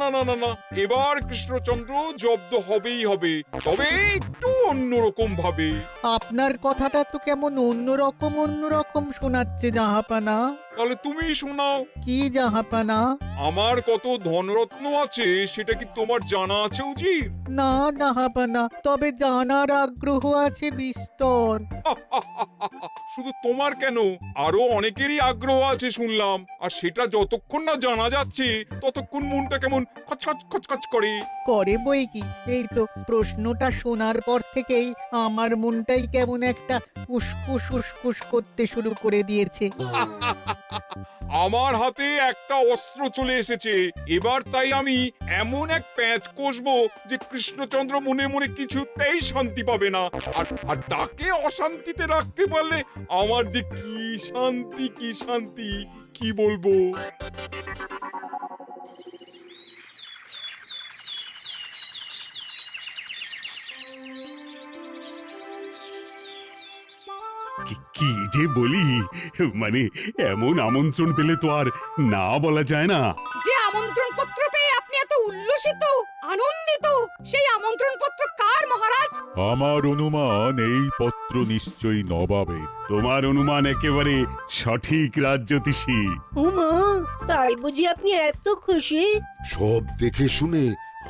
না না না না, এবার কৃষ্ণচন্দ্র জব্দ হবেই হবে, তবে একটু অন্যরকম ভাবে। আপনার কথাটা তো কেমন অন্যরকম শোনাচ্ছে জাহাপানা। তাহলে তুমি শোনাও। কি জাহাপানা? আমার কত ধনরত্ন আছে সেটা কি তোমার জানা আছে উজির? না জাহাপানা, তবে জানার আগ্রহ আছে বিস্তর। শুধু তোমার কেন, আরো অনেকেরই আগ্রহ আছে শুনলাম, আর সেটা যতক্ষণ না জানা যাচ্ছে ততক্ষণ মনটা কেমন খচখচ খচখচ করে। করে বই কি, এই তো প্রশ্নটা শোনার পর থেকেই আমার মনটাই কেমন একটা উসকুস উসকুস করতে শুরু করে দিয়েছে। আমার হাতে একটা অস্ত্র চলে এসেছে, এবার তাই আমি এমন এক প্যাঁচ কষবো যে কৃষ্ণচন্দ্র মনে মনে কিছুতেই শান্তি পাবে না, আর তাকে অশান্তিতে রাখতে পারলে আমার যে কি শান্তি কি শান্তি, কি বলবো। কি যে বলি, মানে এমন আমন্ত্রণ পেলে তো আর না বলা যায় না। যে আমন্ত্রণ পত্র পেয়ে আপনি এত উল্লসিত আনন্দিত, সেই আমন্ত্রণ পত্র কার মহারাজ? আমার অনুমান এই পত্র নিশ্চয়ই নবাবের। তোমার অনুমান একেবারে সঠিক রাজ্যতীষী। উমা, তাই বুঝি আপনি এত খুশি? সব দেখে শুনে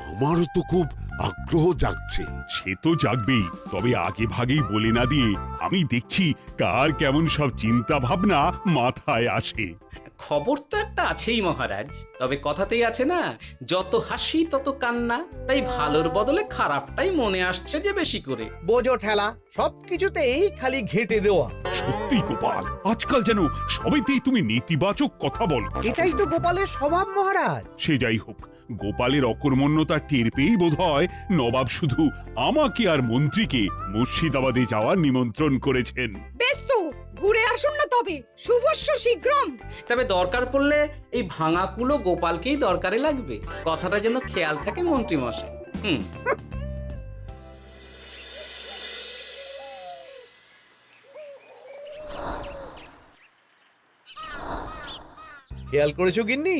আমারও তো খুব আগ্রহ জাগছে। সে তো জাগবেই, তবে আগে ভাগেই বলে না দিয়ে আমি দেখছি কার কেমন সব চিন্তা ভাবনা মাথায় আসে। খবর তো একটা আছেই মহারাজ, তবে কথাতেই আছে না, যত হাসি তত কান্না, তাই ভালোর বদলে খারাপটাই মনে আসছে যে বেশি করে। বোঝো ঠেলা, সবকিছুতেই খালি ঘেঁটে দেওয়া। সত্যি গোপাল, আজকাল যেন সবেতেই তুমি নেতিবাচক কথা বলো। এটাই তো গোপালের স্বভাব মহারাজ। সে যাই হোক, গোপালের অকর্মণ্যতা টের পেয়েই বোধহয় নবাব শুধু আমাকে আর মন্ত্রীকে মুর্শিদাবাদে যাওয়ার নিমন্ত্রণ করেছেন। বেশ তো, ঘুরে আসুন না তবে, শুভস্য শীঘ্রম। তবে দরকার পড়লে এই ভাঙা কুলো গোপালকেই দরকারে লাগবে, কথাটা যেন খেয়াল থাকে মন্ত্রী মশাই। খেয়াল করেছো গিন্নি,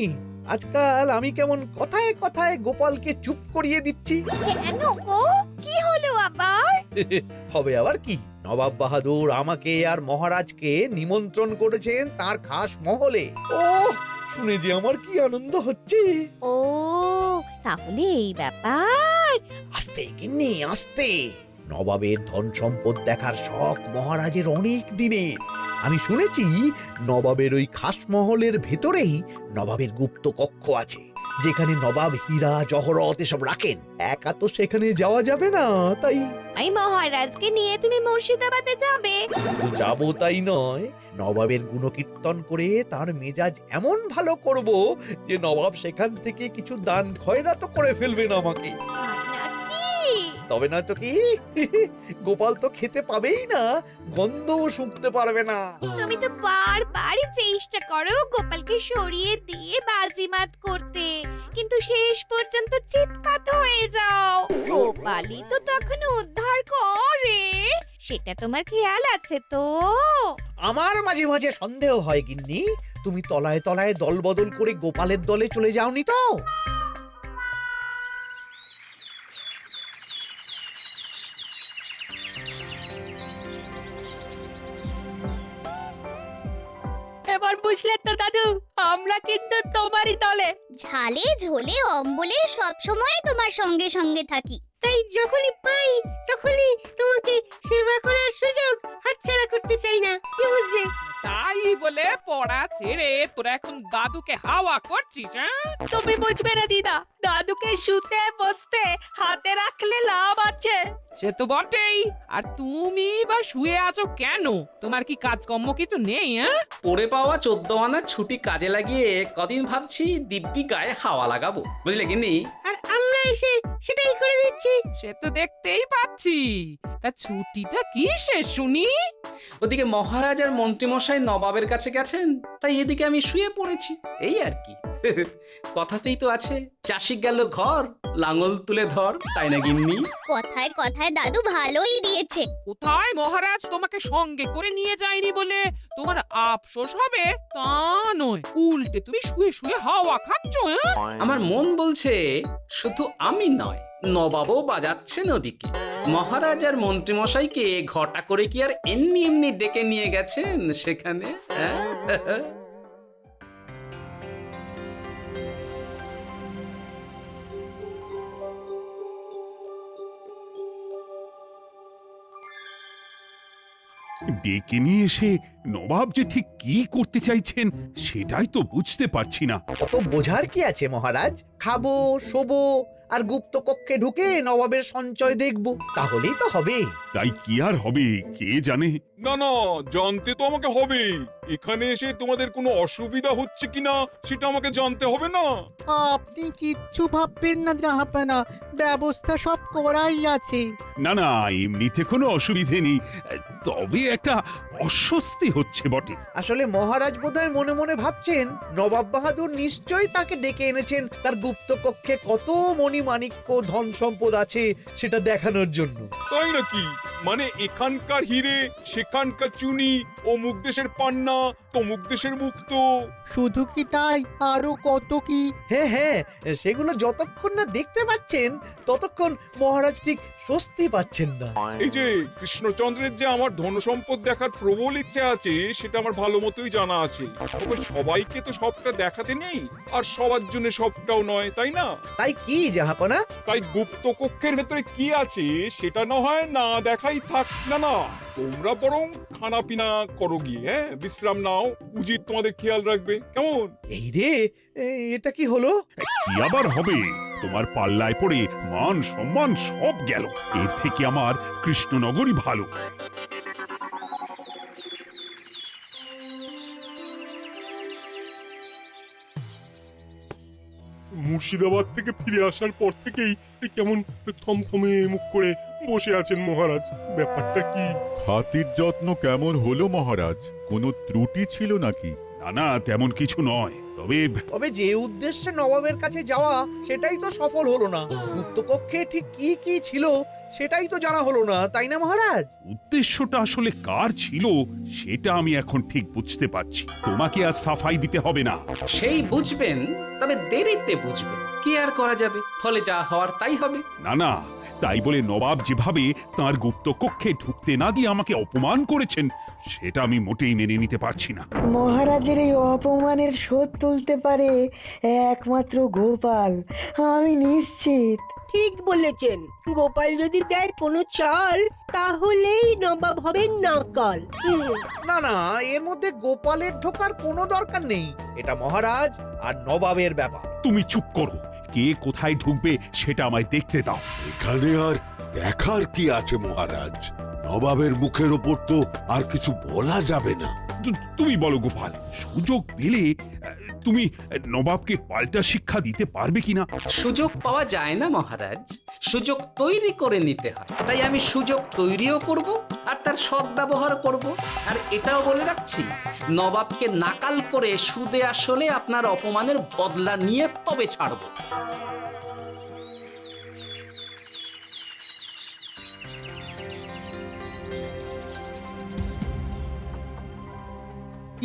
আজকাল আমি কেমন কথায় কথায় গোপালকে চুপ করিয়ে দিচ্ছি। কেন গো, কি হলো আবার? হবে আবার কি, নবাব বাহাদুর আমাকে আর মহারাজকে নিমন্ত্রণ করেছেন তার খাস মহলে। ও শুনে যে আমার কি আনন্দ হচ্ছে। ও তাহলে এই ব্যাপার। আস্তে গিন্নি আস্তে, নবাবের ধন সম্পদ দেখার শখ মহারাজের অনেক দিনের। আমি শুনেছি নবাবের ওই খাস মহলের ভেতরেই নবাবের গুপ্ত কক্ষ আছে, যেখানে নবাব হীরা জহরত এসব রাখেন। একা তো সেখানে যাওয়া যাবে না, তাই এই মহারাজকে নিয়ে তুমি মুর্শিদাবাদে যাবে? শুধু যাবো তাই নয়, নবাবের গুণকীর্তন করে তার মেজাজ এমন ভালো করব যে নবাব সেখান থেকে কিছু দান খয়রাত করে ফেলবেন আমাকে। তাই নাকি? তবে নয় তো কি, গোপাল তো খেতে পাবেই না, গন্ধও শুঁকতে পারবে না। তুমি তো বারবারই চেষ্টা করো গোপালকে সরিয়ে দিয়ে বাজিমাত করতে, কিন্তু শেষ পর্যন্ত চিৎপাত হয়ে যাও। গোপালই তো তখন উদ্ধার করে, সেটা তোমার খেয়াল আছে তো? আমার মাঝে মাঝে সন্দেহ হয় গিন্নি, তুমি তলায় তলায় দল বদল করে গোপালের দলে চলে যাওনি তো? এবার বুঝলে তো দাদু, আমরা কিন্তু তোমারই দলে। ঝালে ঝোলে অম্বলে সব সময় তোমার সঙ্গে সঙ্গে থাকি। তাই যখনই পাই তখনই তোমাকে সেবা করার সুযোগ হাতছাড়া করতে চাই না, কি বুঝলে? তাই বলে পড়া ছেড়ে তোরা এখন দাদুকে হাওয়া করছিস? তুমি বুঝবে না দিদা, দাদুকে শুতে বসতে হাতে রাখলে লাভ আছে। সে তো বটেই, আর তুমি বা শুয়ে আছো কেন? তোমার কি কাজকর্ম কিছু নেই? পড়ে পাওয়া 14 আনার ছুটি কাজে লাগিয়ে কদিন ভাবছি দিব্যি গায়ে হাওয়া লাগাবো, বুঝলে গিন্নি? আর আমরা এসে সেটাই করে দিচ্ছি। সে তো দেখতেই পাচ্ছি। তা ছুটিটা কি শেষ শুনি? ওদিকে মহারাজ আর মন্ত্রীমশাই নবাবের কাছে গেছেন, তাই এদিকে আমি শুয়ে পড়েছি, এই আর কি। কথাতেই তো আছে, চাষি গেল ঘর লাঙল তুলে ধর, তাই না গিন্নি? কথায় কথায় দাদু ভালোই দিয়েছে। কোথায় মহারাজ তোমাকে সঙ্গে করে নিয়ে যায়নি বলে তোমার আফসোস হবে তা নয়, উল্টে তুমি শুয়ে শুয়ে হাওয়া খাচ্ছ। আমার মন বলছে শুধু আমি নয়, নবাবও বাজাচ্ছেন ওদিকে। মহারাজ আর মন্ত্রীমশাইকে ঘটা করে কি আর এমনি এমনি ডেকে নিয়ে গেছেন সেখানে? ডেকে নিয়ে এসে নবাব যে ঠিক কি করতে চাইছেন সেটাই তো বুঝতে পারছি না। অত বোঝার কি আছে মহারাজ? খাবো, শোবো আর গুপ্ত কক্ষে ঢুকে নবাবের সঞ্চয় দেখব, তাহলেই তো হবে। তাই কি আর হবে কে জানে। না না, জানতে তো আমাকে হবে। এখানে এসে তোমাদের কোনো অসুবিধা হচ্ছে কিনা সেটা আমাকে জানতে হবে না? আপনি কিচ্ছু ভাববেন না জাহাপানা, ব্যবস্থা সব করাই আছে। না না, এমনিতে কোনো অসুবিধে নেই, তবে একটা অস্বস্তি হচ্ছে বটে। আসলে মহারাজ বোধহয় মনে মনে ভাবছেন নবাব বাহাদুর নিশ্চয়ই তাকে ডেকে এনেছেন তার গুপ্ত কক্ষে কত মণিমাণিক্য ধন সম্পদ আছে সেটা দেখানোর জন্য। তাই নাকি? মানে এখানকার হিরে, সেখানকার চুনি, অমুক দেশের পান্না, তমুক দেশের মুক্তো। শুধু কি তাই, আরো কত কি। হ্যাঁ হ্যাঁ, সেগুলো যতক্ষণ না দেখতে পাচ্ছেন ততক্ষণ মহারাজ ঠিক স্বস্তি পাচ্ছেন না। এই যে কৃষ্ণচন্দ্রের যে আমার ধন সম্পদ দেখার প্রবল ইচ্ছা আছে সেটা আমার ভালো মতোই জানা আছে। তবে সবাইকে তো সবটা দেখাতে নেই, আর সবার জন্য সবটাও নয়, তাই না? তাই কি জাহাপনা? তাই গুপ্ত কক্ষের ভেতরে কি আছে সেটা না হয় না দেখাই থাক। না না, তোমরা বরং খানা পিনা করো গিয়ে, হ্যাঁ, বিশ্রাম নাও। উজিত তোমাদের খেয়াল রাখবে, কেমন? এই রে, এটা কি হলো? কি আবার হবে? তোমার পাল্লায় পড়ে মান সম্মান সব গেল। এর থেকে আমার কৃষ্ণনগরই ভালো। মুর্শিদাবাদ থেকে ফিরে আসার পর থেকেই কেমন থমথমে মুখ করে বসে আছেন মহারাজ। ব্যাপারটা কি? খাতির যত্ন কেমন হলো মহারাজ? কোনো ত্রুটি ছিল নাকি? না না, তেমন কিছু নয়, তবে যে উদ্দেশ্যে নবাবের কাছে যাওয়া সেটাই তো সফল হলো না। গুপ্ত কক্ষে ঠিক কি কি ছিল সেটাই তো জানা হলো না, তাই না মহারাজ? উদ্দেশ্যটা আসলে কার ছিল সেটা আমি এখন ঠিক বুঝতে পারছি। তোমাকে আর সাফাই দিতে হবে না। সেই বুঝবেন, তবে দেরিতে বুঝবেন। কি আর করা যাবে, ফলে যা হওয়ার তাই হবে। না না, তাই বলে নবাব যেভাবে তার গুপ্ত কক্ষে ঢুকতে না দিয়ে আমাকে অপমান করেছেন সেটা আমি মোটেই মেনে নিতে পারছি না। মহারাজের এই অপমানের শোধ তুলতে পারে একমাত্র গোপাল, আমি নিশ্চিত। ঠিক বলেছেন, গোপাল যদি দেয় কোনো চাল তাহলেই নবাব হবেন নকল। না না, এর মধ্যে গোপালের ঢোকার কোনো দরকার নেই। এটা মহারাজ আর নবাবের ব্যাপার। তুমি চুপ করো, কে কোথায় ঢুকবে সেটা আমায় দেখতে দাও। এখানে আর দেখার কি আছে মহারাজ? নবাবের মুখের ওপর তো আর কিছু বলা যাবে না। তুমি বলো গোপাল, সুযোগ পেলে তুমি নবাবকে পাল্টা শিক্ষা দিতে পারবে কিনা? সুযোগ পাওয়া যায় না মহারাজ, সুযোগ তৈরি করে নিতে হয়। তাই আমি সুযোগ তৈরিও করব আর তার সদ্ব্যবহার করব। আর এটাও বলে রাখছি, নবাবকে নাকাল করে সুদে আসলে আপনার অপমানের বদলা নিয়ে তবে ছাড়ব।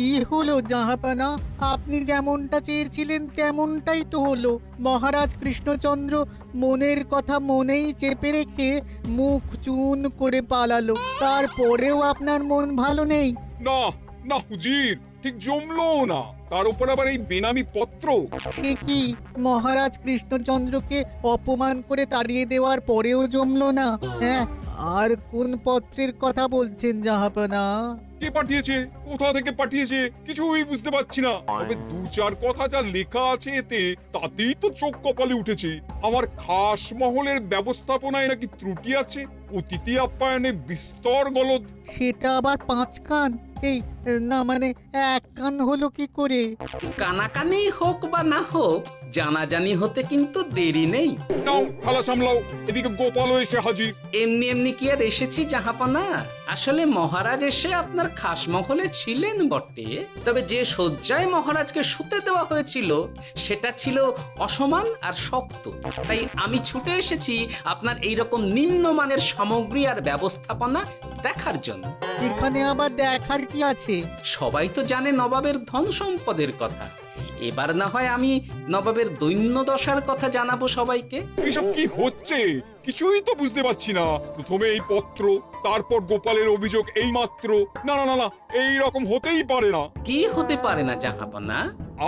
কি হলো জাহাপানা, আপনি যেমনটা চেয়েছিলেন তেমনটাই তো হলো। মহারাজ কৃষ্ণচন্দ্র মনের কথা মনেই চেপে রেখে মুখ চুন করে পালালো, তারপরেও আপনার মন ভালো নেই? না না হুজির, ঠিক জমলো না। তার উপর আবার এই বেনামি পত্র। সে কি, মহারাজ কৃষ্ণচন্দ্রকে অপমান করে তাড়িয়ে দেওয়ার পরেও জমলো না? হ্যাঁ, আর কোন পত্রের কথা বলছেন জাহাপানা? কে পাঠিয়েছে, কোথা থেকে পাঠিয়েছে কিছুই বুঝতে পারছি না। তবে দু চার কথা যা লেখা আছে এতে, তাতেই তো চোখ কপালে উঠেছে। আমার খাস মহলের ব্যবস্থাপনায় নাকি ত্রুটি আছে, অতিথি আপ্যায়নে বিস্তর গলদ। সেটা আবার 5 কান? এই না মানে এক কান হলো কি করে? কানাকানি হোক বা না হোক, জানাজানি হতে কিন্তু দেরি নেই। নাও থালা সামলাও, এদিকে গোপালও এসে হাজির। এমনি এমনি কি আর এসেছি জাহাপনা? আসলে মহারাজ এসে আপনার খাস মহলে ছিলেন বটে, তবে যে শয্যায় মহারাজকে শুতে দেওয়া হয়েছিল সেটা ছিল অসমান আর শক্ত। তাই আমি ছুটে এসেছি আপনার এইরকম নিম্নমানের সামগ্রী আর ব্যবস্থাপনা দেখার জন্য। এখানে আবার দেখার কি আছে? সবাই তো জানে নবাবের ধন সম্পদের কথা, এবার না হয় আমি নবাবের দৈন্য দশার কথা জানাবো সবাইকে। এইসব কি হচ্ছে কিছুই তো বুঝতে পারছি না। প্রথমে এই পত্র, তারপর গোপালের অভিযোগ এই মাত্র। না না না না, এই রকম হতেই পারে না। কি হতে পারে না জাহাপনা?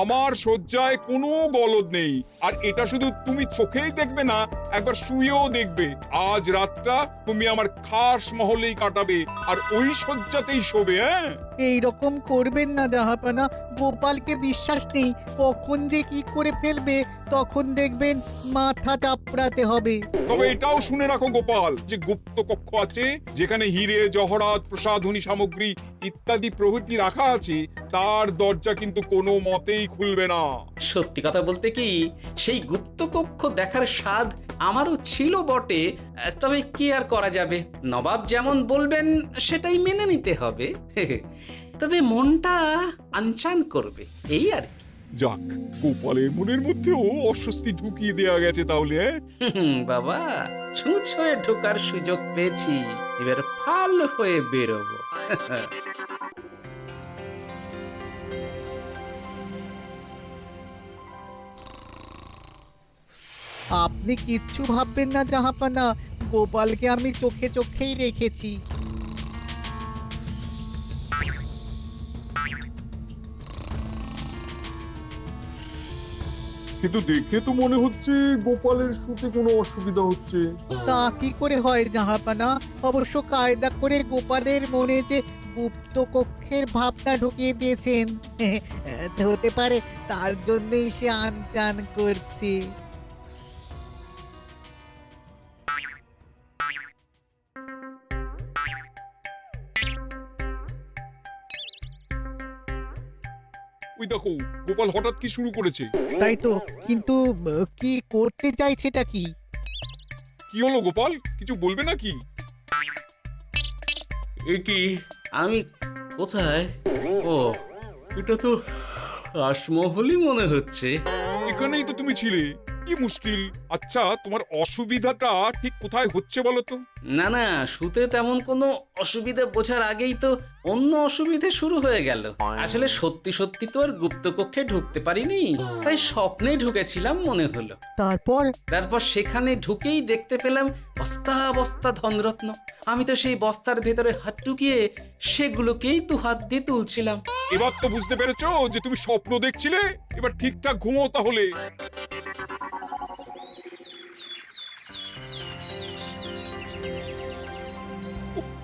আমার শয্যায় কোনো গলদ নেই, আর এটা শুধু তুমি চোখেই দেখবে না, একবার শুয়েও দেখবে। আজ রাতটা তুমি আমার খাস মহলেই কাটাবে, আর ওই শয্যাতেই শোবে। হ্যাঁ, এই রকম করবেন না জাহাপানা, গোপালকে বিশ্বাস নেই, কখন যে কি করে ফেলবে তখন দেখবেন মাথা চাপড়াতে হবে। তবে এটাও শুনে রাখো গোপাল, যে গুপ্ত কক্ষ আছে যেখানে হিরে জহরাত প্রসাধনী সামগ্রী ইত্যাদি প্রভৃতি রাখা আছে, তার দরজা কিন্তু কোনো মতেই খুলবে না। সত্যি কথা বলতে কি, সেই গুপ্ত কক্ষ দেখার স্বাদ আমারও ছিল বটে, তবে কি আর করা যাবে, নবাব যেমন বলবেন সেটাই মেনে নিতে হবে। তবে মনটা আনচান করবে, এই আর কি। যাক, গোপালের মনের মধ্যেও অস্বস্তি ঢুকিয়ে দেয়া গেছে তাহলে। বাবা, ছুঁচ হয়ে ঢোকার সুযোগ পেয়েছি, এবার ফাল হয়ে বেরোবো। আপনি কিচ্ছু ভাববেন না জাহাপানা, গোপালকে আমি চোখে চোখেই রেখেছি। কিন্তু দেখে তো মনে হচ্ছে গোপালের শুতে কোনো অসুবিধা হচ্ছে। তা কি করে হয় জাহাপানা? অবশ্য কায়দা করে গোপালের মনে যে গুপ্ত কক্ষের ভাবনা ঢুকিয়ে দিয়েছেন, হতে পারে তার জন্যই সে আনচান করছে। ওই দেখো, গোপাল হঠাৎ কি শুরু করেছে। তাই তো, কিন্তু কি করতে চাইছেটা কি? কি হলো গোপাল, কিছু বলবে নাকি? এ কি, আমি কোথায়? ও, এটা তো রাসমহলই মনে হচ্ছে। এখানেই তো তুমি ছিলে, কি মুশকিল। আচ্ছা, তোমার অসুবিধাটা ঠিক কোথায় হচ্ছে বলো তো? না না, শুতে তেমন কোনো অসুবিধা বোঝার আগেই তো অন্য অসুবিধে শুরু হয়ে গেল। আসলে সত্যি সত্যি তো আর গুপ্তকক্ষে ঢুকতে পারিনি, তাই স্বপ্নে ঢুকেছিলাম মনে হলো। তারপর সেখানে ঢুকেই দেখতে পেলাম বস্তা বস্তা ধনরত্ন। আমি তো সেই বস্তার ভেতরে হাত ঢুকিয়ে সেগুলোকেই তো হাত দিয়ে তুলছিলাম। এবার তো বুঝতে পেরেছো যে তুমি স্বপ্ন দেখছিলে। এবার ঠিকঠাক ঘুমো তাহলে।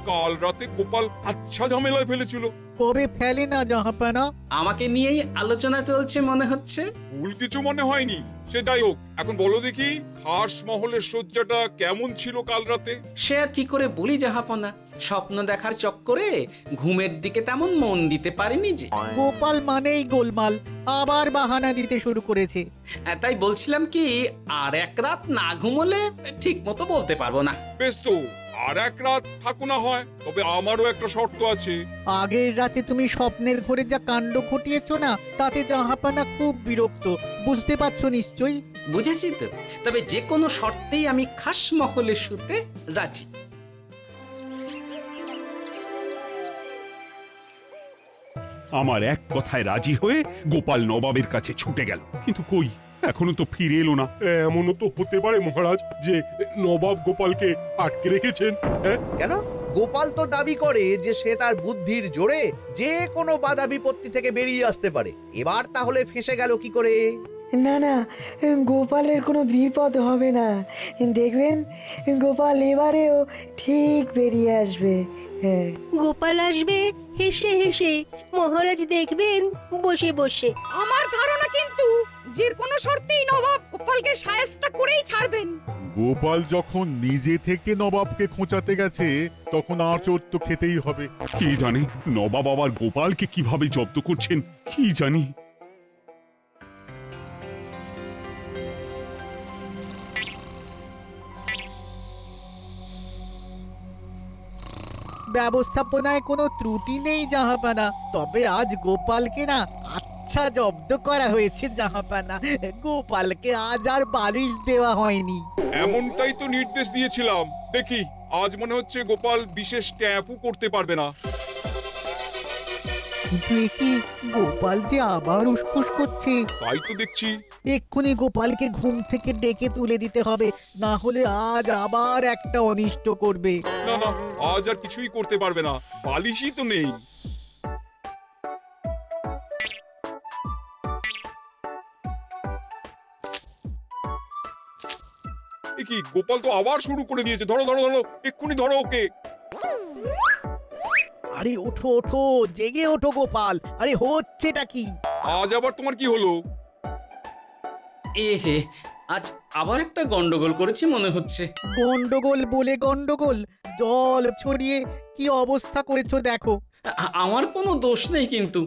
কাল রাতে গোপাল আচ্ছা ঝামেলায় ফেলেছিল। কবে ফেলে না জাহাপানা? আমাকে নিয়েই আলোচনা চলছে মনে হচ্ছে। ভুল কিছু মনে হয়নি, সে যাই হোক। এখন বলো দেখি, খাস মহলের শয্যাটা কেমন ছিল কাল রাতে? সে আর কি করে বলি জাহাপনা, স্বপ্ন দেখার চক্করে ঘুমের দিকে তেমন মন দিতে পারিনি যে। গোপাল মানেই গোলমাল, আবার বাহানা দিতে শুরু করেছে। তাই বলছিলাম কি, আর এক রাত না ঘুমোলে ঠিক মতো বলতে পারবো না। বেশ তো, আর এক রাত থাকো না হয়, তবে আমারও একটা শর্ত আছে। আগের রাতে তুমি স্বপ্নের ঘরে যা কাণ্ড ঘটিয়েছো না, তাতে জাহাপানা খুব বিরক্ত, বুঝতে পারছো নিশ্চয়ই। বুঝেছি তো, তবে যে কোনো শর্তেই আমি খাস মহলে শুতে রাজি। আমার এক কথায় রাজি হয়ে গোপাল নবাবের কাছে ছুটে গেল, কিন্তু কই, এখনো তো ফিরে এলো না। এমনও তো হতে পারে মহারাজ যে নবাব গোপালকে আটকে রেখেছেন। হ্যাঁ, কেন? গোপাল তো দাবি করে যে সে তার বুদ্ধির জোরে যে কোনো বাধা বিপত্তি থেকে বেরিয়ে আসতে পারে। এবার তাহলে ফেঁসে গেল কি করে? না না, গোপালের কোনো বিপদ হবে না, দেখবেন গোপাল এবারেও ঠিক বেরিয়ে আসবে। হ্যাঁ, গোপাল আসবে হেসে হেসে, মহারাজ দেখবেন বসে বসে। আমার ধারণা কিন্তু যে কোনো শর্তেই নবাব গোপালকে শায়েস্তা করেই ছাড়বেন। গোপাল যখন নিজে থেকে নবাবকে খোঁচাতে গেছে তখন আঁচড় তো খেতেই হবে। কি জানে নবাব আবার গোপালকে কিভাবে জব্দ করছেন, কি জানি। ব্যবস্থাপনায় কোনো ত্রুটি নেই জাহাপানা, তবে আজ গোপালকে না আচ্ছা জব্দ করা হয়েছে জাহাপানা। গোপালকে আজ আর বালিশ দেওয়া হয়নি। এমনটাই তো নির্দেশ দিয়েছিলাম। দেখি আজ মনে হচ্ছে গোপাল বিশেষ ট্যাপও করতে পারবে না। কিন্তু এ কি, গোপাল যে আবার উসখুস করছে। তাই তো দেখছি। এক্ষুনি গোপালকে ঘুম থেকে ডেকে তুলে দিতে হবে, না হলে আজ আবার একটা অনিষ্ট করবে। না না, আজ আর কিছুই করতে পারবে না, বালিশই তো নেই। এ কি, গোপাল তো আবার শুরু করে দিয়েছে। ধরো ধরো ধরো, এক্ষুনি ধরো ওকে। আরে ওঠো ওঠো, জেগে ওঠো গোপাল। আরে হচ্ছেটা কি? আজ আবার তোমার কি হলো? এ হে, আজ আবার একটা গন্ডগোল করেছি মনে হচ্ছে। গন্ডগোল বলে গন্ডগোল, জল ছড়িয়ে কি অবস্থা করেছো দেখো। আমার কোনো দোষ নেই, কিন্তু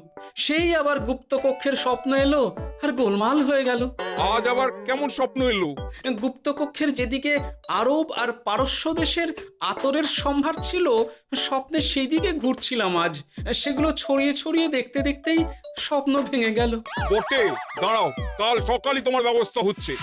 সেই আবার গুপ্তকক্ষের স্বপ্ন এলো আর গোলমাল হয়ে গেল। আজ আবার কেমন স্বপ্ন এলো? গুপ্তকক্ষের যেদিকে আরব আর পারস্য দেশের আতরের সম্ভার ছিল, স্বপ্নে সেই দিকে ঘুরছিলাম আজ। সেগুলো ছড়িয়ে ছড়িয়ে দেখতে দেখতেই স্বপ্ন ভেঙে গেল। বটে, দাঁড়াও, কাল সকালই তোমার ব্যবস্থা হচ্ছে।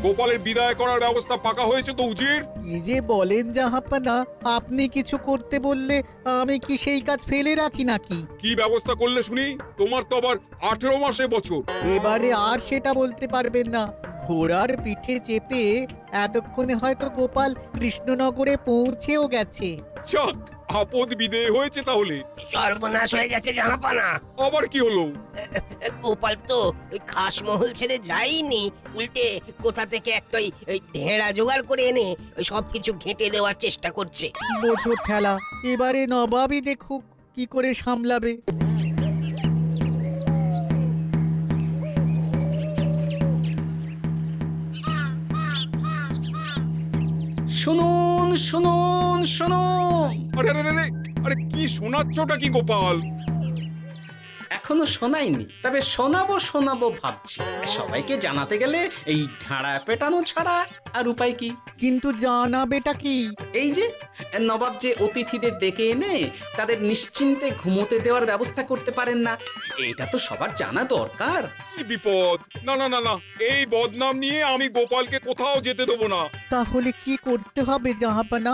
গোপালের বিদায় করার ব্যবস্থা পাকা হয়েছে তো উজির? কি যে বলেন জাহাপানা, আপনি কিছু করতে বললে আমি কি সেই কাজ ফেলে রাখি নাকি? কি ব্যবস্থা করলে শুনি? তোমার তো আবার 18 মাসে বছর। এবারে আর সেটা বলতে পারবেন না। ঘোড়ার পিঠে চেপে এতক্ষণে হয়তো গোপাল কৃষ্ণনগরে পৌঁছেও গেছে। যাক, আপদ বিদেয় হয়েছে তাহলে। সর্বনাশ হয়ে গেছে জাহাপানা। আবার কি হলো? গোপাল তো ওই খাসমহল ছেড়ে যায়নি, উল্টে কোথা থেকে একটা ওই ঢেঁড়া জোগাড় করে এনে ওই সবকিছু ঘেঁটে দেওয়ার চেষ্টা করছে। বোঝো ঠেলা, এবারে নবাবই দেখুক কি করে সামলাবে। শুনুন শুনুন শুনুন, আরে আরে আরে, আরে কি শোনাচ্ছটা কি গোপাল? এখনো শোনাইনি, তবে শোনাবো শোনাবো ভাবছি। সবাইকে জানাতে গেলে এই ঢাড়া পেটানো ছাড়া আর উপায় কি? কিন্তু জানাবেটা কি? এই যে নবাব যে অতিথিদের ডেকে এনে তাদের নিশ্চিন্তে ঘুমোতে দেওয়ার ব্যবস্থা করতে পারেন না, এটা তো সবার জানা দরকার। কি বিপদ! না না না না, এই বদনাম নিয়ে আমি গোপালকে কোথাও যেতে দেবো না। তাহলে কি করতে হবে জাহাপানা?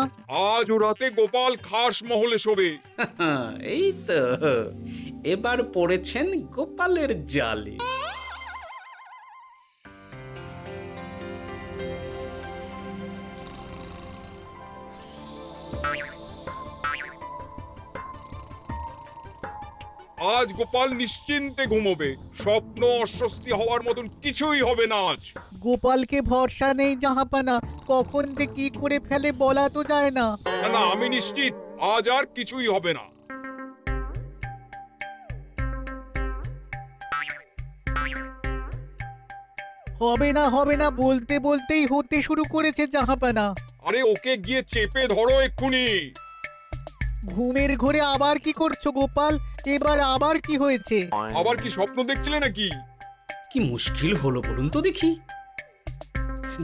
আজ ও রাতে গোপাল খাস মহলে শোবে। এই তো এবার পড়েছেন গোপালের জালে। আজ গোপাল নিশ্চিন্তে ঘুমোবে। স্বপ্ন অস্বস্তি হওয়ার মতন কিছুই হবে না আজ। গোপালকে ভরসা নেই জাহাপানা, কখন যে কি করে ফেলে বলা তো যায় না। না না, আমি নিশ্চিত আজ আর কিছুই হবে না। হবে না বলতে বলতেই হতে শুরু করেছে জাহাপানা। আরে ওকে গিয়ে চেপে ধরো এক্ষুনি। ঘুমের ঘোরে আবার কি করছো গোপাল? এবার আবার কি হয়েছে? আবার কি স্বপ্ন দেখছিলে নাকি? কি মুশকিল হলো বলুন তো দেখি।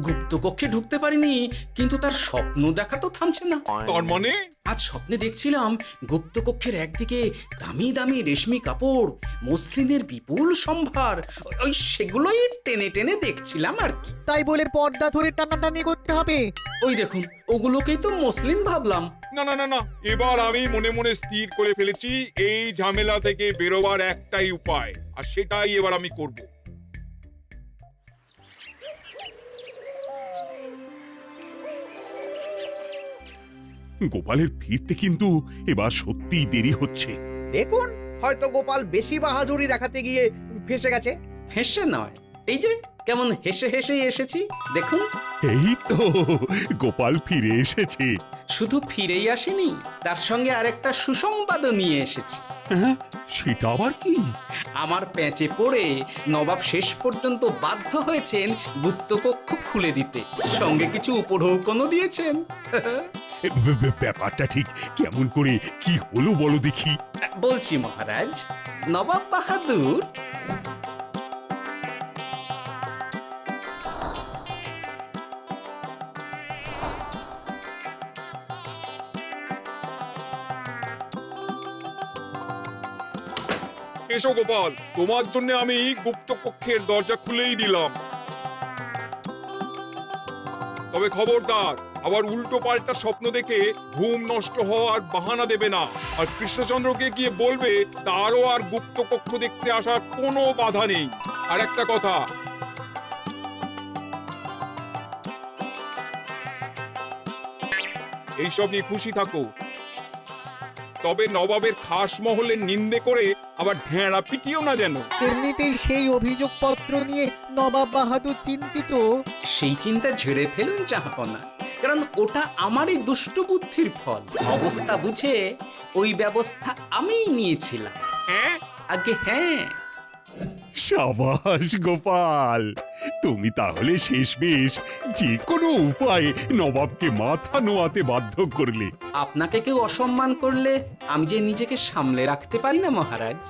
গুপ্তকক্ষে ঢুকতে পারিনি, কিন্তু তার স্বপ্ন দেখা তো থামছে না। তার মানে? আজ স্বপ্নে দেখছিলাম গুপ্তকক্ষের একদিকে দামি দামি রেশমি কাপড়, মসলিনের বিপুল সম্ভার, ওই সেগুলোই টেনে টেনে দেখছিলাম আর কি। তাই বলে পর্দা ধরে টানাটানি করতে হবে? ওই দেখুন, ওগুলোকেই তো মসলিন ভাবলাম। না না না না, এবার আমি মনে মনে স্থির করে ফেলেছি এই ঝামেলা থেকে বেরোবার একটাই উপায়, আর সেটাই এবার আমি করব। গোপালের ফিরতে কিন্তু এবার সত্যিই দেরি হচ্ছে। দেখুন, হয়তো গোপাল বেশি বাহাদুরি দেখাতে গিয়ে ফেসে গেছে। হেসে নয়, এই যে কেমন হেসে হেসেই এসেছি দেখুন। এই তো গোপাল ফিরে এসেছে। শুধু ফিরেই আসেনি, তার সঙ্গে আরেকটা সুসংবাদও নিয়ে এসেছি। হ্যাঁ, সেটা আবার কি? আমার প্যাঁচে পড়ে নবাব শেষ পর্যন্ত বাধ্য হয়েছেন গুপ্তকক্ষ খুলে দিতে, সঙ্গে কিছু উপঢৌকনও দিয়েছেন। ব্যাপারটা ঠিক কেমন করে কি হলো বলো দেখি। বলছি মহারাজ, নবাব বাহাদুর এসো গোপাল, তোমার জন্য আমি গুপ্ত কক্ষের দরজা খুলেই দিলাম। তবে খবরদার, আবার উল্টো পাল্টা স্বপ্ন দেখে ঘুম নষ্ট হওয়ার বাহানা দেবে না। আর কৃষ্ণচন্দ্রকে গিয়ে বলবে তারও আর গুপ্ত কক্ষ দেখতে আসার কোনো বাধা নেই। আর একটা কথা, এইসব নিয়ে খুশি থাকো, তবে নবাবের খাস মহলের নিন্দে করে আবার ঢেঁড়া পিটিও না যেন। এমনিতেই সেই অভিযোগপত্র নিয়ে নবাব বাহাদুর চিন্তিত। সেই চিন্তা ঝেড়ে ফেলুন জাহাপনা, কারণ ওটা আমারই দুষ্টু বুদ্ধির ফল। অবস্থা বুঝে ওই ব্যবস্থা আমিই নিয়েছিলাম। হ্যাঁ, আগে হ্যাঁ। সাবাস গোপাল, তুমি তাহলে শেষমেশ যে কোনো উপায়ে নবাবকে মাথা নোয়াতে বাধ্য করলে। আপনাকে কেউ অসম্মান করলে আমি যে নিজেকে সামলে রাখতে পারি না মহারাজ।